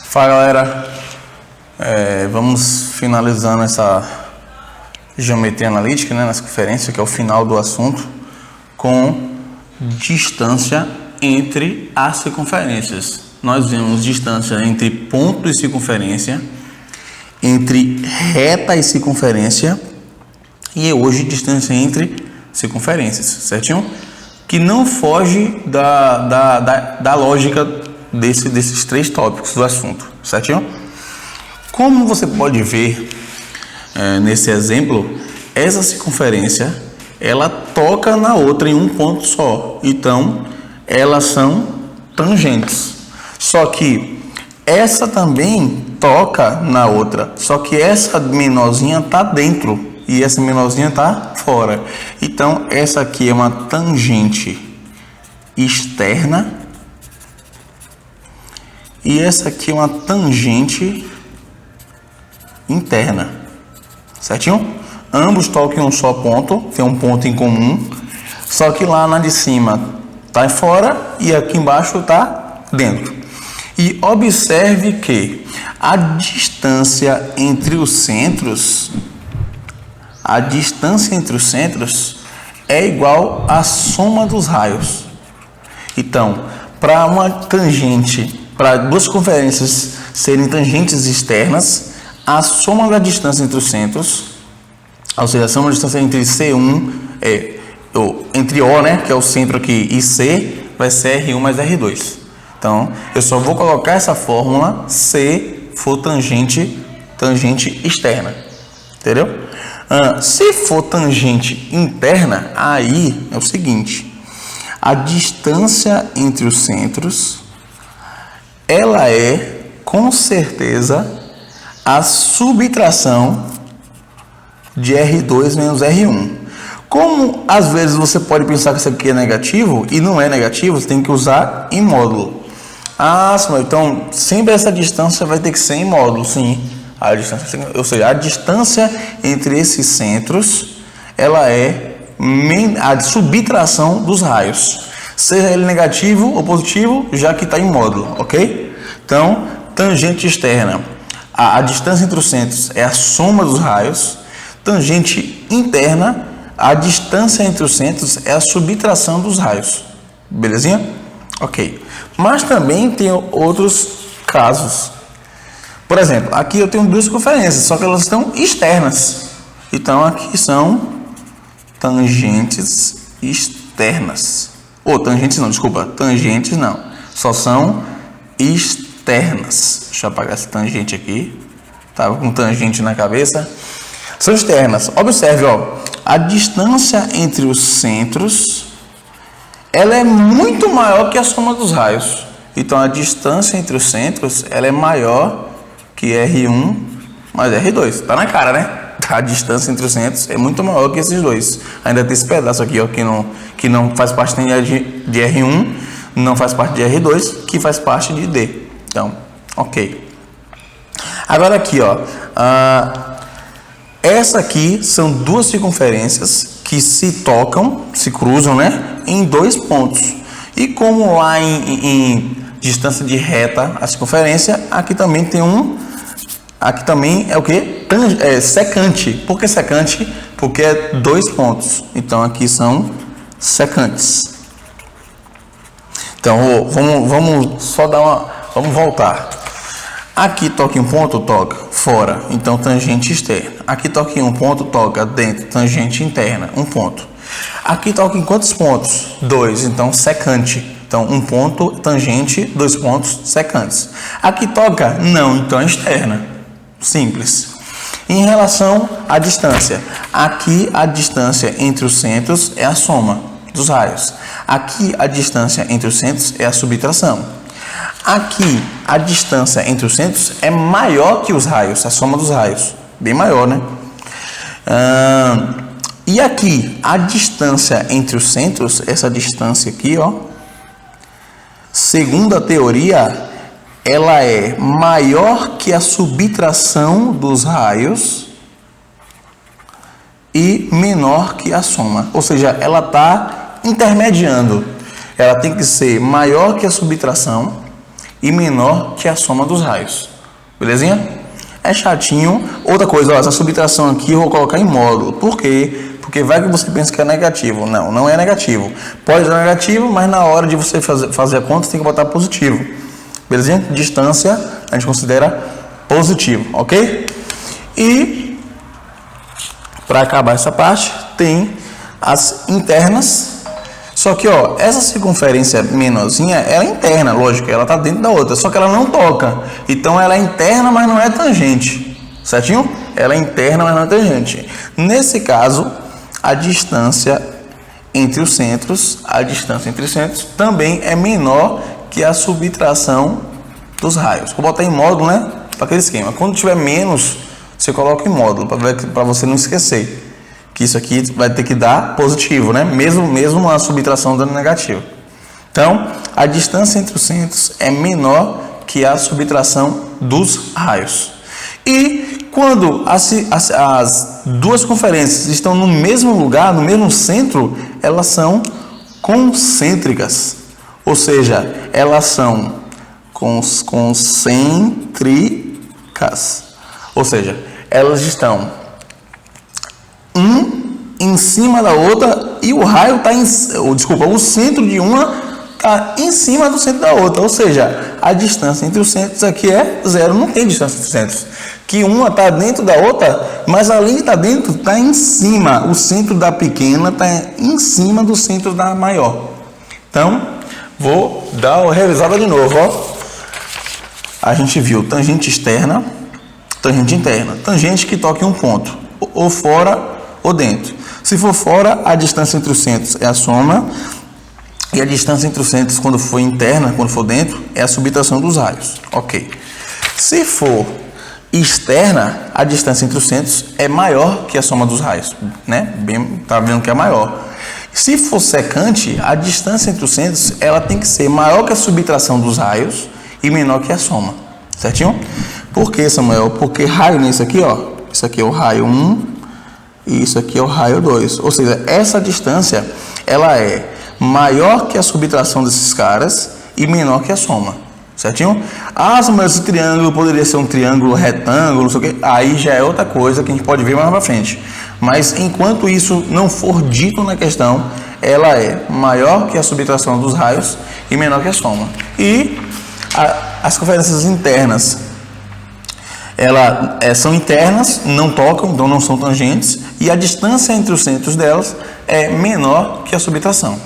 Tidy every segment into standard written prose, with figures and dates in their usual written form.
Fala, galera, vamos finalizando essa geometria analítica, né, nessa conferência, que é o final do assunto, com distância entre as circunferências. Nós vimos distância entre ponto e circunferência, entre reta e circunferência, e hoje distância entre circunferências, certinho? Que não foge da lógica desses três tópicos do assunto, certinho? Como você pode ver nesse exemplo, essa circunferência ela toca na outra em um ponto só, então elas são tangentes. Só que essa também toca na outra, só que essa menorzinha está dentro e essa menorzinha está fora. Então essa aqui é uma tangente externa e essa aqui é uma tangente interna, certinho? Ambos tocam em um só ponto, tem um ponto em comum, só que lá na de cima está fora e aqui embaixo está dentro. E observe que a distância entre os centros, é igual à soma dos raios. Então, para uma tangente, para duas circunferências serem tangentes externas, a soma da distância entre os centros, ou seja, a soma da distância entre C1, entre O, né, que é o centro aqui, e C, vai ser R1 mais R2. Então, eu só vou colocar essa fórmula se for tangente externa, entendeu? Se for tangente interna, aí é o seguinte, a distância entre os centros, ela é, com certeza, a subtração de R2 menos R1. Como às vezes você pode pensar que isso aqui é negativo e não é negativo, você tem que usar em módulo. Então sempre essa distância vai ter que ser em módulo, sim. Ou seja, a distância entre esses centros, ela é a subtração dos raios, seja ele negativo ou positivo, já que está em módulo, ok? Então, tangente externa. A distância entre os centros é a soma dos raios. Tangente interna, a distância entre os centros é a subtração dos raios. Belezinha? Ok. Mas também tem outros casos. Por exemplo, aqui eu tenho duas circunferências, só que elas estão externas. Então, aqui são tangentes externas. Tangentes não. Só são externas. Deixa eu apagar essa tangente aqui. Estava com tangente na cabeça. São externas. Observe, a distância entre os centros, ela é muito maior que a soma dos raios. Então, a distância entre os centros, ela é maior que R1 mais R2. Tá na cara, né? A distância entre os centros é muito maior que esses dois. Ainda tem esse pedaço aqui, que não faz parte de R1, não faz parte de R2, que faz parte de D. Então, ok. Agora aqui, essa aqui são duas circunferências que se tocam, se cruzam, né, em dois pontos. E como lá em distância de reta a circunferência, aqui também tem aqui também é o que? Secante. Por que secante? Porque é dois pontos. Então aqui são secantes. Então vamos só vamos voltar. Aqui toca em um ponto, toca fora, então tangente externa. Aqui toca em um ponto, toca dentro, tangente interna, um ponto. Aqui toca em quantos pontos? 2, então secante. Então um ponto, tangente, 2 pontos, secantes. Aqui toca? Não, então externa. Simples. Em relação à distância, aqui a distância entre os centros é a soma dos raios. Aqui a distância entre os centros é a subtração. Aqui a distância entre os centros é maior que os raios, a soma dos raios. Bem maior, né? E aqui a distância entre os centros, essa distância aqui, segundo a teoria, ela é maior que a subtração dos raios e menor que a soma. Ou seja, ela está intermediando. Ela tem que ser maior que a subtração e menor que a soma dos raios. Belezinha? É chatinho. Outra coisa, ó, essa subtração aqui eu vou colocar em módulo. Por quê? Porque vai que você pensa que é negativo. Não, não é negativo. Pode ser negativo, mas na hora de você fazer a conta, você tem que botar positivo. Belezinha? Distância, a gente considera positivo, ok? E, para acabar essa parte, tem as internas. Só que, ó, essa circunferência menorzinha, ela é interna, lógico, ela está dentro da outra, só que ela não toca. Então, ela é interna, mas não é tangente, certinho? Ela é interna, mas não é tangente. Nesse caso, a distância entre os centros, também é menor que a subtração dos raios. Vou botar em módulo, né? Para aquele esquema. Quando tiver menos, você coloca em módulo, para você não esquecer que isso aqui vai ter que dar positivo, né? Mesmo a subtração dando negativo. Então, a distância entre os centros é menor que a subtração dos raios. E quando as duas conferências estão no mesmo lugar, no mesmo centro, elas são concêntricas. Ou seja, elas são concêntricas. Ou seja, elas estão em cima da outra e o raio está o centro de uma está em cima do centro da outra, ou seja, a distância entre os centros aqui é zero, não tem distância entre os centros, que uma está dentro da outra, mas além de estar dentro, está em cima, o centro da pequena está em cima do centro da maior. Então, vou dar uma revisada de novo, ó. A gente viu tangente externa, tangente interna, tangente que toca em um ponto, ou fora ou dentro. Se for fora, a distância entre os centros é a soma, e a distância entre os centros, quando for interna, quando for dentro, é a subtração dos raios. Ok. Se for externa, a distância entre os centros é maior que a soma dos raios, né? Tá vendo que é maior. Se for secante, a distância entre os centros, ela tem que ser maior que a subtração dos raios e menor que a soma. Certinho? Por que, Samuel? Porque raio nisso aqui, ó, isso aqui é o raio 1, e isso aqui é o raio 2. Ou seja, essa distância, ela é maior que a subtração desses caras e menor que a soma. Certinho? Ah, mas esse triângulo poderia ser um triângulo retângulo, não sei o quê. Aí já é outra coisa que a gente pode ver mais pra frente. Mas enquanto isso não for dito na questão, ela é maior que a subtração dos raios e menor que a soma. E as conferências internas, elas são internas, não tocam, então não são tangentes, e a distância entre os centros delas é menor que a subtração.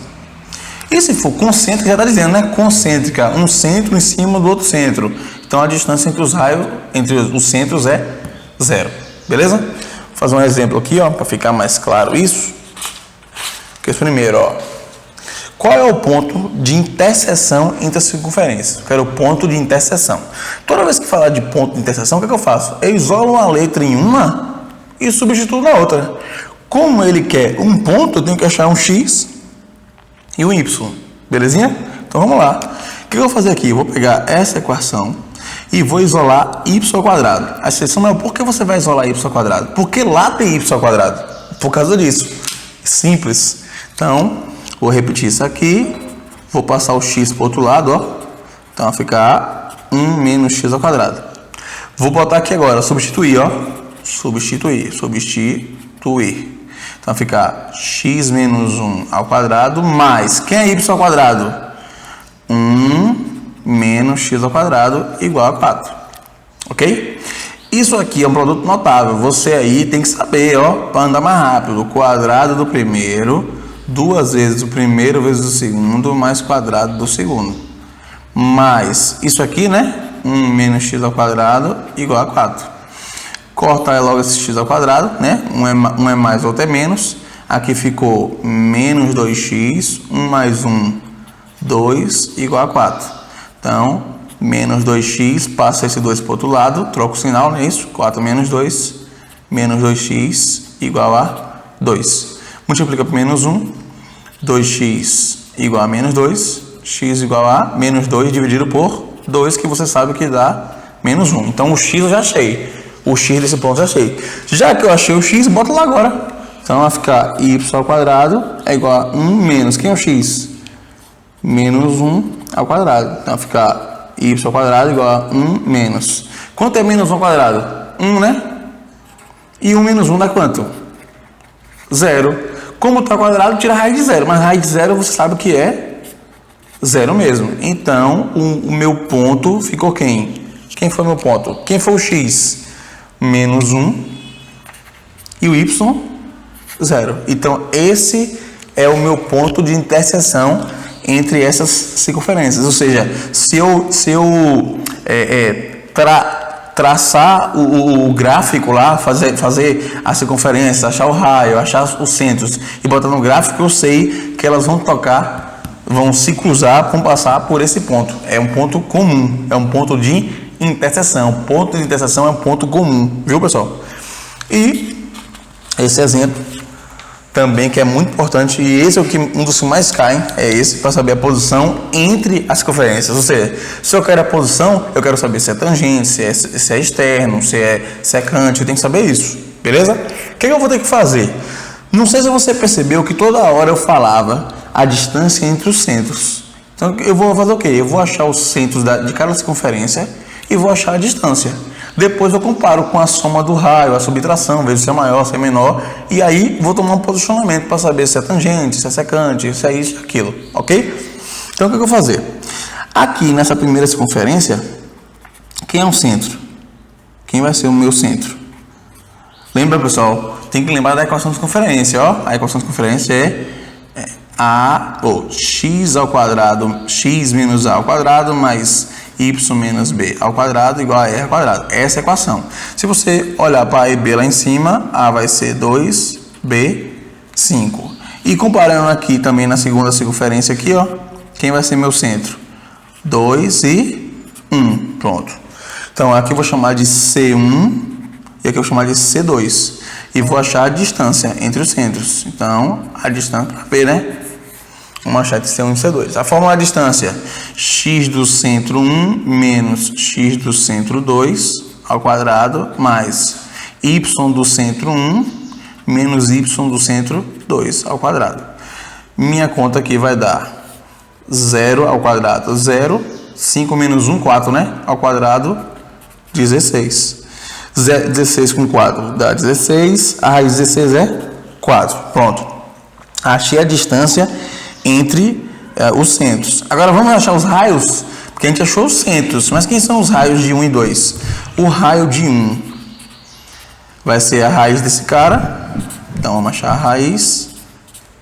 E se for concêntrica, já está dizendo, né? Concêntrica, um centro em cima do outro centro. Então a distância entre os raios, entre os centros é zero. Beleza? Vou fazer um exemplo aqui, ó, para ficar mais claro isso. Porque primeiro, ó, qual é o ponto de interseção entre as circunferências? Eu quero o ponto de interseção. Toda vez que falar de ponto de interseção, o que é que eu faço? Eu isolo uma letra em uma e substituo na outra. Como ele quer um ponto, eu tenho que achar um x e um y. Belezinha? Então vamos lá. O que eu vou fazer aqui? Eu vou pegar essa equação e vou isolar y ao quadrado. A exceção é por que você vai isolar y ao quadrado? Porque lá tem y ao quadrado. Por causa disso. Simples. Então, vou repetir isso aqui. Vou passar o x para o outro lado, ó. Então vai ficar 1 menos x ao quadrado. Vou botar aqui agora, substituir, ó. Substituir. Então vai ficar x menos 1 ao quadrado mais, quem é y ao quadrado? 1 menos x ao quadrado igual a 4. Ok? Isso aqui é um produto notável. Você aí tem que saber, ó, para andar mais rápido. O quadrado do primeiro, 2 vezes o primeiro vezes o segundo, mais quadrado do segundo. Mais isso aqui, né? 1 menos x ao quadrado igual a 4. Corta logo esse x ao quadrado, né? Um é mais, outro é menos. Aqui ficou menos 2x, 1 mais 1, 2, igual a 4. Então, menos 2x, passa esse 2 para o outro lado, troca o sinal, não é isso? 4 menos 2, menos 2x, igual a 2. Multiplica por menos 1, 2x igual a menos 2, x igual a menos 2 dividido por 2, que você sabe que dá menos 1. Então, o x eu já achei. O x desse ponto eu já achei. Já que eu achei o x, bota lá agora. Então vai ficar y ao quadrado é igual a 1 menos, quem é o x? Menos 1 ao quadrado. Então vai ficar y ao quadrado igual a 1 menos. Quanto é menos 1 ao quadrado? 1, né? E 1 menos 1 dá quanto? 0. Como está ao quadrado, tira a raiz de 0. Mas a raiz de 0 você sabe que é 0 mesmo. Então, o meu ponto ficou quem? Quem foi meu ponto? Quem foi o x? Menos 1. E o y? 0. Então, esse é o meu ponto de interseção entre essas circunferências. Ou seja, se eu traçar o gráfico lá, fazer a circunferência, achar o raio, achar os centros e botar no gráfico, eu sei que elas vão se cruzar, vão passar por esse ponto. É um ponto comum, é um ponto de interseção. Ponto de interseção é um ponto comum, viu, pessoal? E esse exemplo também que é muito importante, e esse é um dos que mais caem, é esse, para saber a posição entre as circunferências. Ou seja, se eu quero a posição, eu quero saber se é tangente, se é externo, se é cante, eu tenho que saber isso, beleza? O que eu vou ter que fazer? Não sei se você percebeu que toda hora eu falava a distância entre os centros. Então eu vou fazer o quê? Eu vou achar os centros de cada circunferência e vou achar a distância. Depois eu comparo com a soma do raio, a subtração, vejo se é maior, se é menor, e aí vou tomar um posicionamento para saber se é tangente, se é secante, se é isso, aquilo, ok? Então o que eu vou fazer? Aqui nessa primeira circunferência, quem é o centro? Quem vai ser o meu centro? Lembra, pessoal? Tem que lembrar da equação de circunferência, ó. A equação de circunferência é x ao quadrado, x menos a ao quadrado, mais y menos b ao quadrado igual a r ao quadrado. Essa é a equação. Se você olhar para a e b lá em cima, a vai ser 2, b, 5. E comparando aqui também na segunda circunferência aqui, ó, quem vai ser meu centro? 2 e 1. Pronto. Então aqui eu vou chamar de C1 e aqui eu vou chamar de C2. E vou achar a distância entre os centros. Então, a distância para B, né? Vamos achar de C1 e C2. A fórmula da distância: x do centro 1 menos x do centro 2 ao quadrado mais y do centro 1 menos y do centro 2 ao quadrado. Minha conta aqui vai dar 0 ao quadrado, 0. 5 menos 1, 4, né? Ao quadrado, 16. 16 com 4 dá 16. A raiz de 16 é 4. Pronto. Achei a distância entre os centros. Agora vamos achar os raios, porque a gente achou os centros, mas quem são os raios de 1 e 2? O raio de 1 vai ser a raiz desse cara, então vamos achar a raiz,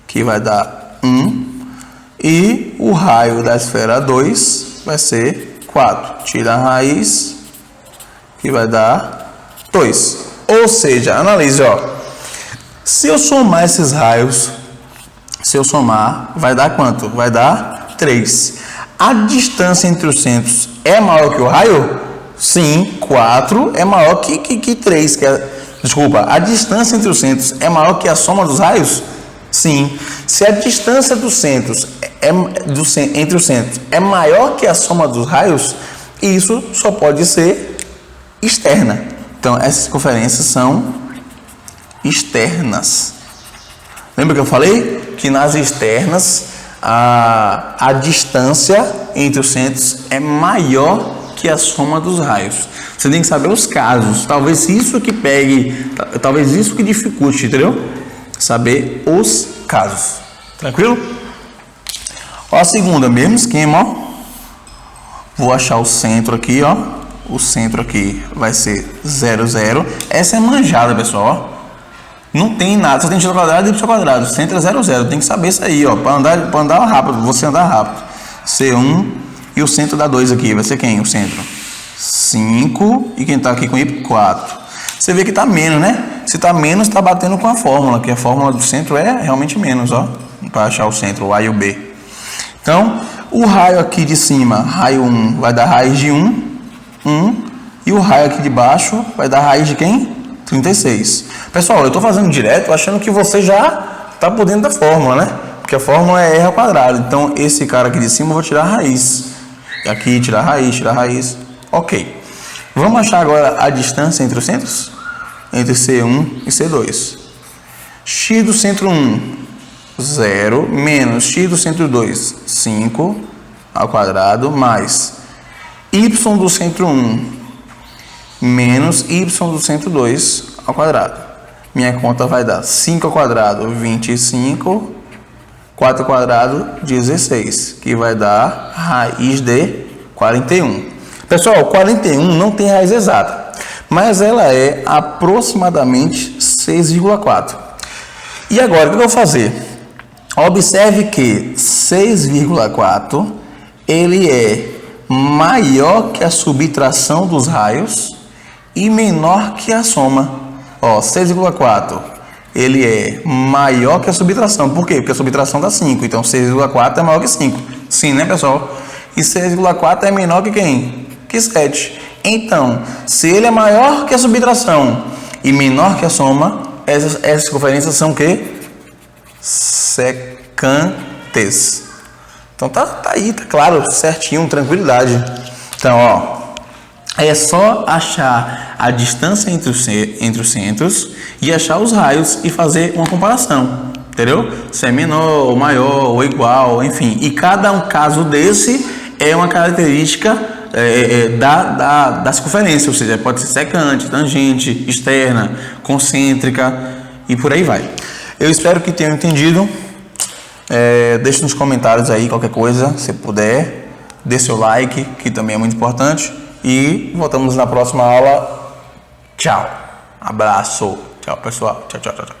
que vai dar 1, e o raio da esfera 2 vai ser 4. Tira a raiz, que vai dar 2. Ou seja, analise, ó, se eu somar esses raios, se eu somar, vai dar quanto? Vai dar 3. A distância entre os centros é maior que o raio? Sim, 4 é maior que 3. Desculpa, a distância entre os centros é maior que a soma dos raios? Sim. Se a distância dos centros entre os centros é maior que a soma dos raios, isso só pode ser externa. Então, essas circunferências são externas. Lembra que eu falei? Que nas externas a distância entre os centros é maior que a soma dos raios. Você tem que saber os casos. Talvez isso que pegue, talvez isso que dificulte, entendeu? Saber os casos. Tranquilo? Ó, a segunda, mesmo esquema, ó. Vou achar o centro aqui, ó. O centro aqui vai ser 0, 0. Essa é manjada, pessoal, ó. Não tem nada, só tem x ao quadrado e y ao quadrado. O centro é 0, 0. Tem que saber isso aí, ó. Para andar rápido, você andar rápido. C1 e o centro dá 2 aqui. Vai ser quem? O centro? 5. E quem está aqui com y? 4. Você vê que está menos, né? Se está menos, está batendo com a fórmula. Que a fórmula do centro é realmente menos, ó. Para achar o centro, o A e o B. Então, o raio aqui de cima, raio 1, vai dar raiz de 1. 1. E o raio aqui de baixo vai dar raiz de quem? 36. Pessoal, eu estou fazendo direto achando que você já está por dentro da fórmula, né? Porque a fórmula é r ao quadrado. Então, esse cara aqui de cima eu vou tirar a raiz. Aqui, tirar a raiz, tirar a raiz. Ok. Vamos achar agora a distância entre os centros? Entre C1 e C2. x do centro 1, 0, menos x do centro 2, 5, ao quadrado, mais y do centro 1, menos y do centro 2, ao quadrado. Minha conta vai dar 5 ao quadrado, 25, 4 ao quadrado, 16, que vai dar raiz de 41. Pessoal, 41 não tem raiz exata, mas ela é aproximadamente 6,4. E agora, o que eu vou fazer? Observe que 6,4 ele é maior que a subtração dos raios e menor que a soma. Ó, 6,4 ele é maior que a subtração. Por quê? Porque a subtração dá 5. Então, 6,4 é maior que 5. Sim, né, pessoal? E 6,4 é menor que quem? Que 7. Então, se ele é maior que a subtração e menor que a soma, essas circunferências são o quê? Secantes. Então, tá aí, tá claro, certinho, tranquilidade. Então, ó, é só achar a distância entre os centros e achar os raios e fazer uma comparação, entendeu? Se é menor, ou maior, ou igual, enfim. E cada um caso desse é uma característica da circunferência, ou seja, pode ser secante, tangente, externa, concêntrica e por aí vai. Eu espero que tenham entendido. Deixe nos comentários aí qualquer coisa, se puder. Dê seu like, que também é muito importante. E voltamos na próxima aula. Tchau. Abraço. Tchau, pessoal. Tchau, tchau, tchau.